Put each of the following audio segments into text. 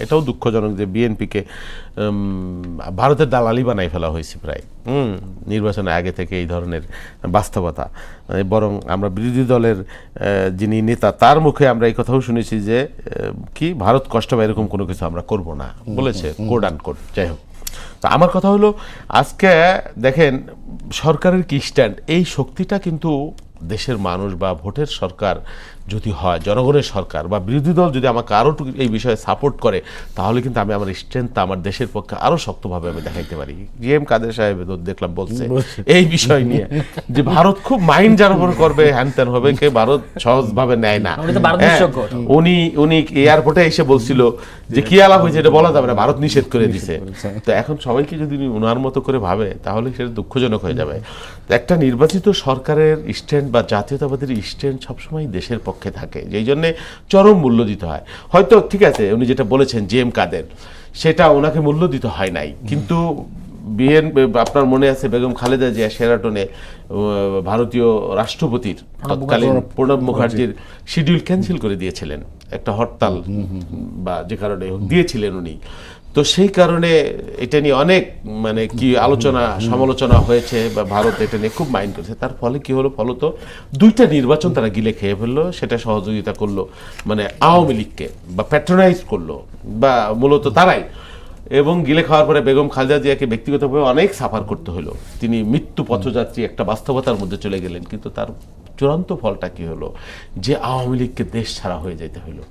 এটাও দুঃখজনক যে বিএনপিকে ভারতের দালালি বানাই ফেলা হয়েছে প্রায় নির্বাচনের আগে থেকে এই ধরনের বাস্তবতা। বরং আমরা বিরোধী দলের যিনি নেতা তার মুখে আমরা এই কথাও শুনেছি যে কি ভারত কষ্ট বা এরকম কোনো কিছু আমরা করব না বলেছে, কোড আনকোড। যাই হোক, তো আমার কথা হলো আজকে দেখেন সরকারের কি স্ট্যান্ড, এই শক্তিটা কিন্তু দেশের মানুষ বা ভোটের সরকার যদি হয়, জনগণের সরকার বা বিরোধী দল যদি আমাকে আরও এই বিষয়ে সাপোর্ট করে, তাহলে কিন্তু আমি আমার স্ট্রেংথটা আমার দেশের পক্ষে আরও শক্তভাবে আমি দেখাইতে পারি। জিএম কাদের সাহেব দেখলাম বলছে এই বিষয় নিয়ে যে ভারত খুব মাইন্ড যার উপর করবে, হ্যান ত্যান হবে, কে ভারত সহজভাবে নেয় না। উনি এয়ারপোর্টে এসে বলছিল যে কি আলাপ হয়েছে এটা বলা যাবে না, ভারত নিষেধ করে দিছে। তো এখন সবাইকে যদি ওনার মতো করে ভাবে তাহলে সেটা দুঃখজনক হয়ে যাবে। একটা নির্বাচিত সরকারের স্ট্যান্ড বা জাতীয়তাবাদের স্ট্যান্ড সবসময় দেশের পক্ষে থাকে, যেই জন্যে চরম মূল্য দিতে হয়। হয়তো ঠিক আছে উনি যেটা বলেছেন জিএম কাদের, সেটা ওনাকে মূল্য দিতে হয় নাই, কিন্তু আপনার মনে আছে বেগম খালেদা জিয়া শেরাটনে ভারতীয় রাষ্ট্রপতির তৎকালীন প্রণব মুখার্জির শিডিউল ক্যান্সেল করে দিয়েছিলেন, একটা হরতাল বা যে কারণে দিয়েছিলেন উনি। তো সেই কারণে এটা নিয়ে অনেক মানে কি আলোচনা সমালোচনা হয়েছে বা ভারত এটা নিয়ে খুব মাইন্ড করেছে। তার ফলে কি হলো, ফলত দুইটা নির্বাচন তারা গিলে খেয়ে ফেললো, সেটা সহযোগিতা করলো মানে আওয়ামী লীগকে বা প্যাট্রোনাইজ করলো বা মূলত তারাই। এবং গিলে খাওয়ার পরে বেগম খালেদা জিয়াকে ব্যক্তিগতভাবে অনেক সাফার করতে হলো, তিনি মৃত্যু পথযাত্রী একটা বাস্তবতার মধ্যে চলে গেলেন। কিন্তু তার চূড়ান্ত ফলটা কি হলো, যে আওয়ামী লীগকে দেশ ছাড়া হয়ে যেতে হলো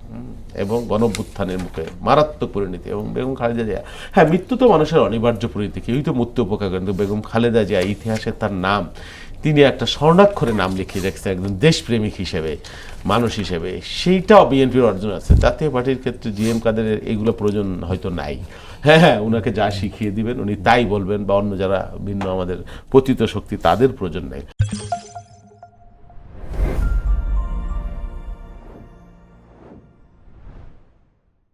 এবং গণঅভ্যুত্থানের মুখে মারাত্মক পরিণতি। এবং বেগম খালেদা জিয়া, হ্যাঁ মৃত্যু তো মানুষের অনিবার্য পরিণতি, কেউই তো মৃত্যু উপকার করেন, কিন্তু বেগম খালেদা জিয়া ইতিহাসে তার নাম তিনি একটা স্বর্ণাক্ষরে নাম লিখিয়ে রেখেছেন একজন দেশপ্রেমিক হিসেবে, মানুষ হিসেবে। সেইটাও বিএনপির অর্জন আছে। জাতীয় পার্টির ক্ষেত্রে জিএম কাদের এগুলো প্রয়োজন হয়তো নাই। হ্যাঁ, উনাকে যা শিখিয়ে দিবেন উনি তাই বলবেন, বা অন্য যারা ভিন্ন আমাদের পতিত শক্তি তাদের প্রয়োজন নেই।